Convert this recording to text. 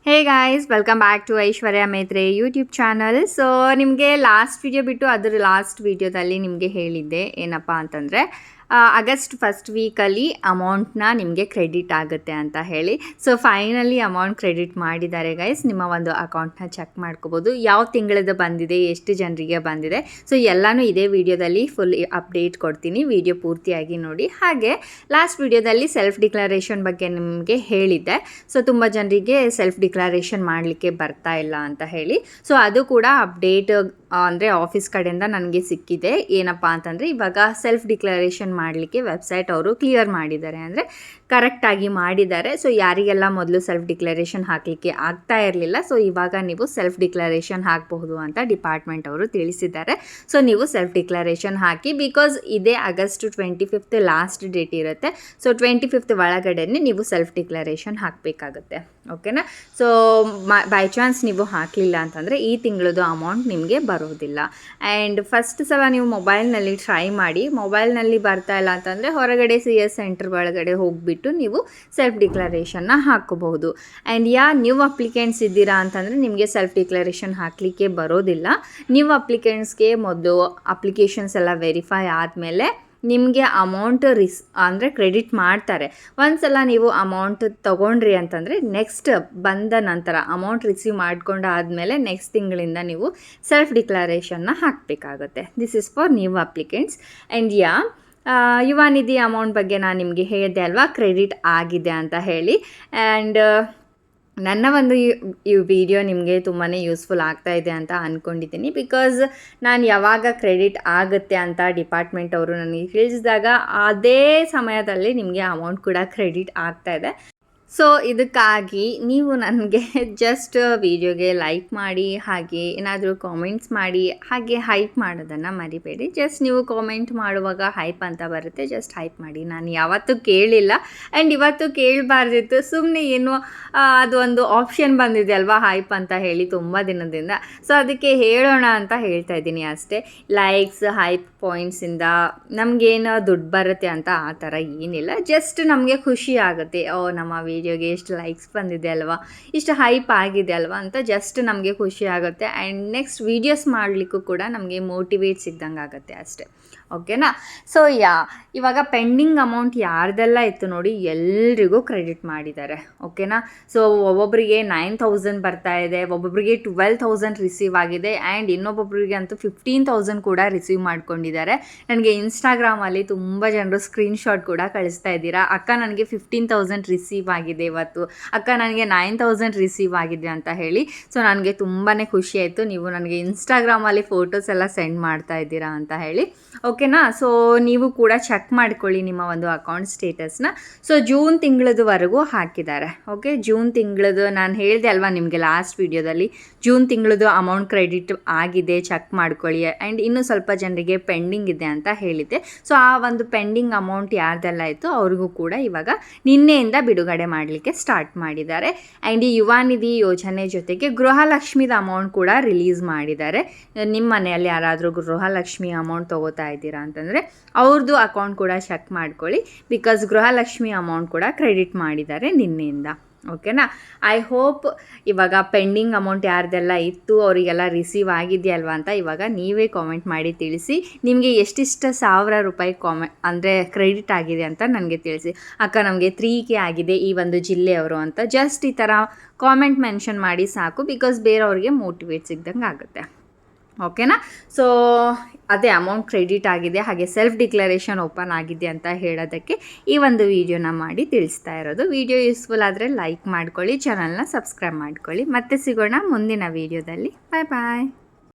Hey guys, welcome back to Aishwarya Maitre YouTube channel. So ನಿಮಗೆ last video ಬಿಟ್ಟು ಅದರ last ವಿಡಿಯೋದಲ್ಲಿ ನಿಮಗೆ ಹೇಳಿದ್ದೆ ಏನಪ್ಪ ಅಂತಂದರೆ ಆಗಸ್ಟ್ ಫಸ್ಟ್ ವೀಕಲ್ಲಿ ಅಮೌಂಟ್ನ ನಿಮಗೆ ಕ್ರೆಡಿಟ್ ಆಗುತ್ತೆ ಅಂತ ಹೇಳಿ. ಸೊ ಫೈನಲಿ ಅಮೌಂಟ್ ಕ್ರೆಡಿಟ್ ಮಾಡಿದ್ದಾರೆ ಗೈಸ್. ನಿಮ್ಮ ಒಂದು ಅಕೌಂಟ್ನ ಚೆಕ್ ಮಾಡ್ಕೋಬೋದು, ಯಾವ ತಿಂಗಳದ್ದು ಬಂದಿದೆ, ಎಷ್ಟು ಜನರಿಗೆ ಬಂದಿದೆ. ಸೊ ಎಲ್ಲನೂ ಇದೇ ವಿಡಿಯೋದಲ್ಲಿ ಫುಲ್ ಅಪ್ಡೇಟ್ ಕೊಡ್ತೀನಿ, ವಿಡಿಯೋ ಪೂರ್ತಿಯಾಗಿ ನೋಡಿ. ಹಾಗೆ ಲಾಸ್ಟ್ ವಿಡಿಯೋದಲ್ಲಿ ಸೆಲ್ಫ್ ಡಿಕ್ಲರೇಷನ್ ಬಗ್ಗೆ ನಿಮಗೆ ಹೇಳಿದ್ದೆ. ಸೊ ತುಂಬ ಜನರಿಗೆ ಸೆಲ್ಫ್ ಡಿಕ್ಲರೇಷನ್ ಮಾಡಲಿಕ್ಕೆ ಬರ್ತಾ ಇಲ್ಲ ಅಂತ ಹೇಳಿ. ಸೊ ಅದು ಕೂಡ ಅಪ್ಡೇಟ್ ಅಂದರೆ ಆಫೀಸ್ ಕಡೆಯಿಂದ ನನಗೆ ಸಿಕ್ಕಿದೆ. ಏನಪ್ಪ ಅಂತಂದರೆ ಇವಾಗ ಸೆಲ್ಫ್ ಡಿಕ್ಲರೇಷನ್ ಮಾಡಲಿಕ್ಕೆ ವೆಬ್ಸೈಟ್ ಅವರು ಕ್ಲಿಯರ್ ಮಾಡಿದ್ದಾರೆ, ಅಂದರೆ ಕರೆಕ್ಟಾಗಿ ಮಾಡಿದ್ದಾರೆ. ಸೊ ಯಾರಿಗೆಲ್ಲ ಮೊದಲು ಸೆಲ್ಫ್ ಡಿಕ್ಲರೇಷನ್ ಹಾಕಲಿಕ್ಕೆ ಆಗ್ತಾ ಇರಲಿಲ್ಲ, ಸೊ ಇವಾಗ ನೀವು ಸೆಲ್ಫ್ ಡಿಕ್ಲರೇಷನ್ ಹಾಕಬಹುದು ಅಂತ ಡಿಪಾರ್ಟ್ಮೆಂಟ್ ಅವರು ತಿಳಿಸಿದ್ದಾರೆ. ಸೊ ನೀವು ಸೆಲ್ಫ್ ಡಿಕ್ಲರೇಷನ್ ಹಾಕಿ, ಬಿಕಾಸ್ ಇದೇ ಆಗಸ್ಟ್ 25th ಲಾಸ್ಟ್ ಡೇಟ್ ಇರುತ್ತೆ. ಸೊ 25th ಒಳಗಡೆ ನೀವು ಸೆಲ್ಫ್ ಡಿಕ್ಲರೇಷನ್ ಹಾಕಬೇಕಾಗುತ್ತೆ. ಓಕೆನಾ? ಸೊ ಬೈ ಚಾನ್ಸ್ ನೀವು ಹಾಕಲಿಲ್ಲ ಅಂತಂದರೆ ಈ ತಿಂಗಳದ್ದು ಅಮೌಂಟ್ ನಿಮಗೆ ಬರೋದಿಲ್ಲ. ಆ್ಯಂಡ್ ಫಸ್ಟ್ ಸಲ ನೀವು ಮೊಬೈಲ್ನಲ್ಲಿ ಟ್ರೈ ಮಾಡಿ, ಮೊಬೈಲ್ನಲ್ಲಿ ಬರ್ತಾ ಇಲ್ಲ ಅಂತಂದರೆ ಹೊರಗಡೆ CS ಸೆಂಟರ್ ಒಳಗಡೆ ಹೋಗಿಬಿಟ್ಟು ನೀವು ಸೆಲ್ಫ್ ಡಿಕ್ಲರೇಷನ್ನ ಹಾಕೋಬಹುದು. ಆ್ಯಂಡ್ ನ್ಯೂ ಅಪ್ಲಿಕೆಂಟ್ಸ್ ಇದ್ದೀರಾ ಅಂತಂದರೆ ನಿಮಗೆ ಸೆಲ್ಫ್ ಡಿಕ್ಲರೇಷನ್ ಹಾಕಲಿಕ್ಕೆ ಬರೋದಿಲ್ಲ. ನ್ಯೂ ಅಪ್ಲಿಕೆಂಟ್ಸ್ಗೆ ಮೊದಲು ಅಪ್ಲಿಕೇಶನ್ಸ್ ಎಲ್ಲ ವೆರಿಫೈ ಆದಮೇಲೆ ನಿಮಗೆ ಅಮೌಂಟ್ ಅಂದರೆ ಕ್ರೆಡಿಟ್ ಮಾಡ್ತಾರೆ. ಒಂದ್ಸಲ ನೀವು ಅಮೌಂಟ್ ತೊಗೊಂಡ್ರಿ ಅಂತಂದರೆ ನೆಕ್ಸ್ಟ್ ಬಂದ ನಂತರ ಅಮೌಂಟ್ ರಿಸೀವ್ ಮಾಡ್ಕೊಂಡಾದಮೇಲೆ ನೆಕ್ಸ್ಟ್ ತಿಂಗಳಿಂದ ನೀವು ಸೆಲ್ಫ್ ಡಿಕ್ಲರೇಷನ್ನ ಹಾಕಬೇಕಾಗುತ್ತೆ. This is for new applicants. And ಯುವ ನಿಧಿ ಅಮೌಂಟ್ ಬಗ್ಗೆ ನಾನು ನಿಮಗೆ ಹೇಳಿದೆ ಅಲ್ವಾ, ಕ್ರೆಡಿಟ್ ಆಗಿದೆ ಅಂತ ಹೇಳಿ. ಆ್ಯಂಡ್ ನನ್ನ ಒಂದು ಈ ವಿಡಿಯೋ ನಿಮಗೆ ತುಂಬಾ ಯೂಸ್ಫುಲ್ ಆಗ್ತಾ ಇದೆ ಅಂತ ಅಂದ್ಕೊಂಡಿದ್ದೀನಿ. ಬಿಕಾಸ್ ನಾನು ಯಾವಾಗ ಕ್ರೆಡಿಟ್ ಆಗುತ್ತೆ ಅಂತ ಡಿಪಾರ್ಟ್ಮೆಂಟ್ ಅವರು ನನಗೆ ತಿಳಿಸಿದಾಗ ಅದೇ ಸಮಯದಲ್ಲಿ ನಿಮಗೆ ಅಮೌಂಟ್ ಕೂಡ ಕ್ರೆಡಿಟ್ ಆಗ್ತಾ ಇದೆ. ಸೊ ಇದಕ್ಕಾಗಿ ನೀವು ನನಗೆ ಜಸ್ಟ್ ವಿಡಿಯೋಗೆ ಲೈಕ್ ಮಾಡಿ, ಹಾಗೆ ಏನಾದರೂ ಕಾಮೆಂಟ್ಸ್ ಮಾಡಿ, ಹಾಗೆ ಹೈಪ್ ಮಾಡೋದನ್ನು ಮರಿಬೇಡಿ. ಜಸ್ಟ್ ನೀವು ಕಾಮೆಂಟ್ ಮಾಡುವಾಗ ಹೈಪ್ ಅಂತ ಬರುತ್ತೆ, ಜಸ್ಟ್ ಹೈಪ್ ಮಾಡಿ. ನಾನು ಯಾವತ್ತೂ ಕೇಳಿಲ್ಲ ಆ್ಯಂಡ್ ಇವತ್ತು ಕೇಳಬಾರ್ದಿತ್ತು, ಸುಮ್ಮನೆ ಏನು ಅದು ಒಂದು ಆಪ್ಷನ್ ಬಂದಿದೆ ಅಲ್ವಾ ಹೈಪ್ ಅಂತ ಹೇಳಿ ತುಂಬ ದಿನದಿಂದ. ಸೊ ಅದಕ್ಕೆ ಹೇಳೋಣ ಅಂತ ಹೇಳ್ತಾ ಇದ್ದೀನಿ ಅಷ್ಟೇ. ಲೈಕ್ಸ್ ಹೈಪ್ ಪಾಯಿಂಟ್ಸಿಂದ ನಮಗೇನು ದುಡ್ಡು ಬರುತ್ತೆ ಅಂತ ಆ ಥರ ಏನಿಲ್ಲ. ಜಸ್ಟ್ ನಮಗೆ ಖುಷಿ ಆಗುತ್ತೆ, ನಮ್ಮ ವಿಡಿಯೋಗೆ ಎಷ್ಟು ಲೈಕ್ಸ್ ಬಂದಿದೆ ಅಲ್ವಾ, ಇಷ್ಟು ಹೈಪ್ ಆಗಿದೆ ಅಲ್ವಾ ಅಂತ ಜಸ್ಟ್ ನಮಗೆ ಖುಷಿ ಆಗುತ್ತೆ. ಆ್ಯಂಡ್ ನೆಕ್ಸ್ಟ್ ವೀಡಿಯೋಸ್ ಮಾಡಲಿಕ್ಕೂ ಕೂಡ ನಮಗೆ ಮೋಟಿವೇಟ್ ಸಿಗ್ದಂಗೆ ಆಗುತ್ತೆ ಅಷ್ಟೇ. ಓಕೆನಾ? ಸೊ ಇವಾಗ ಪೆಂಡಿಂಗ್ ಅಮೌಂಟ್ ಯಾರ್ದೆಲ್ಲ ಇತ್ತು ನೋಡಿ, ಎಲ್ರಿಗೂ ಕ್ರೆಡಿಟ್ ಮಾಡಿದ್ದಾರೆ. ಓಕೆನಾ? ಸೊ ಒಬ್ಬೊಬ್ಬರಿಗೆ 9,000 ಬರ್ತಾ ಇದೆ, ಒಬ್ಬೊಬ್ಬರಿಗೆ 12,000 ರಿಸೀವ್ ಆಗಿದೆ, ಆ್ಯಂಡ್ ಇನ್ನೊಬ್ಬೊಬ್ಬರಿಗೆ ಅಂತೂ 15,000 ಕೂಡ ರಿಸೀವ್ ಮಾಡ್ಕೊಂಡಿದ್ದಾರೆ. ನನಗೆ ಇನ್ಸ್ಟಾಗ್ರಾಮಲ್ಲಿ ತುಂಬ ಜನರು ಸ್ಕ್ರೀನ್ಶಾಟ್ ಕೂಡ ಕಳಿಸ್ತಾ ಇದ್ದೀರಾ, ಅಕ್ಕ ನನಗೆ 15,000 ರಿಸೀವ್ ಆಗಿದೆ ಇವತ್ತು, ಅಕ್ಕ ನನಗೆ 9,000 ರಿಸೀವ್ ಆಗಿದೆ ಅಂತ ಹೇಳಿ. ಸೊ ನನಗೆ ತುಂಬಾ ಖುಷಿ ಆಯಿತು, ನೀವು ನನಗೆ ಇನ್ಸ್ಟಾಗ್ರಾಮಲ್ಲಿ ಫೋಟೋಸ್ ಎಲ್ಲ ಸೆಂಡ್ ಮಾಡ್ತಾ ಇದ್ದೀರಾ ಅಂತ ಹೇಳಿ. ಓಕೆನಾ? ಸೊ ನೀವು ಕೂಡ ಚೆಕ್ ಮಾಡ್ಕೊಳ್ಳಿ ನಿಮ್ಮ ಒಂದು ಅಕೌಂಟ್ ಸ್ಟೇಟಸ್ನ. ಸೊ ಜೂನ್ ತಿಂಗಳದವರೆಗೂ ಹಾಕಿದ್ದಾರೆ. ಓಕೆ, ಜೂನ್ ತಿಂಗಳದ್ದು ನಾನು ಹೇಳಿದೆ ಅಲ್ವಾ ನಿಮಗೆ ಲಾಸ್ಟ್ ವಿಡಿಯೋದಲ್ಲಿ, ಜೂನ್ ತಿಂಗಳದ್ದು ಅಮೌಂಟ್ ಕ್ರೆಡಿಟ್ ಆಗಿದೆ, ಚೆಕ್ ಮಾಡ್ಕೊಳ್ಳಿ. ಆ್ಯಂಡ್ ಇನ್ನೂ ಸ್ವಲ್ಪ ಜನರಿಗೆ ಪೆಂಡಿಂಗ್ ಇದೆ ಅಂತ ಹೇಳಿದ್ದೆ. ಸೊ ಆ ಒಂದು ಪೆಂಡಿಂಗ್ ಅಮೌಂಟ್ ಯಾರ್ದೆಲ್ಲ ಇತ್ತು ಅವ್ರಿಗೂ ಕೂಡ ಇವಾಗ ನಿನ್ನೆಯಿಂದ ಬಿಡುಗಡೆ ಮಾಡಲಿಕ್ಕೆ ಸ್ಟಾರ್ಟ್ ಮಾಡಿದ್ದಾರೆ. ಆ್ಯಂಡ್ ಈ ಯುವ ನಿಧಿ ಯೋಜನೆ ಜೊತೆಗೆ ಗೃಹಲಕ್ಷ್ಮಿದ ಅಮೌಂಟ್ ಕೂಡ ರಿಲೀಸ್ ಮಾಡಿದ್ದಾರೆ. ನಿಮ್ಮ ಮನೆಯಲ್ಲಿ ಯಾರಾದರೂ ಗೃಹಲಕ್ಷ್ಮಿ ಅಮೌಂಟ್ ತೊಗೋತಾ ಇದ್ದೀರಾ ಅಂತಂದರೆ ಅವ್ರದ್ದು ಅಕೌಂಟ್ ಕೂಡ ಚೆಕ್ ಮಾಡ್ಕೊಳ್ಳಿ, ಬಿಕಾಸ್ ಗೃಹಲಕ್ಷ್ಮಿ ಅಮೌಂಟ್ ಕೂಡ ಕ್ರೆಡಿಟ್ ಮಾಡಿದ್ದಾರೆ ನಿನ್ನೆಯಿಂದ. ಓಕೆನಾ? ಐ ಹೋಪ್ ಇವಾಗ ಪೆಂಡಿಂಗ್ ಅಮೌಂಟ್ ಯಾರ್ದೆಲ್ಲ ಇತ್ತು ಅವರಿಗೆಲ್ಲ ರಿಸೀವ್ ಆಗಿದೆಯಲ್ವಾ ಅಂತ ಇವಾಗ ನೀವೇ ಕಾಮೆಂಟ್ ಮಾಡಿ ತಿಳಿಸಿ. ನಿಮಗೆ ಎಷ್ಟಿಷ್ಟು ಸಾವಿರ ರೂಪಾಯಿ ಅಂದರೆ ಕ್ರೆಡಿಟ್ ಆಗಿದೆ ಅಂತ ನನಗೆ ತಿಳಿಸಿ. ಅಕ್ಕ ನಮಗೆ 3K ಆಗಿದೆ ಈ ಒಂದು ಜಿಲ್ಲೆಯವರು ಅಂತ ಜಸ್ಟ್ ಈ ಥರ ಕಾಮೆಂಟ್ ಮೆನ್ಷನ್ ಮಾಡಿ ಸಾಕು, ಬಿಕಾಸ್ ಬೇರೆಯವ್ರಿಗೆ ಮೋಟಿವೇಟ್ ಸಿಗ್ದಂಗೆ ಆಗುತ್ತೆ. ಓಕೆನಾ? ಸೊ ಅದೇ ಅಮೌಂಟ್ ಕ್ರೆಡಿಟ್ ಆಗಿದೆ, ಹಾಗೆ ಸೆಲ್ಫ್ ಡಿಕ್ಲರೇಷನ್ ಓಪನ್ ಆಗಿದೆ ಅಂತ ಹೇಳೋದಕ್ಕೆ ಈ ಒಂದು ವಿಡಿಯೋನ ಮಾಡಿ ತಿಳಿಸ್ತಾ ಇರೋದು. ವಿಡಿಯೋ ಯೂಸ್ಫುಲ್ ಆದರೆ ಲೈಕ್ ಮಾಡ್ಕೊಳ್ಳಿ, ಚಾನಲ್ನ ಸಬ್ಸ್ಕ್ರೈಬ್ ಮಾಡ್ಕೊಳ್ಳಿ. ಮತ್ತೆ ಸಿಗೋಣ ಮುಂದಿನ ವಿಡಿಯೋದಲ್ಲಿ. ಬಾಯ್ ಬಾಯ್.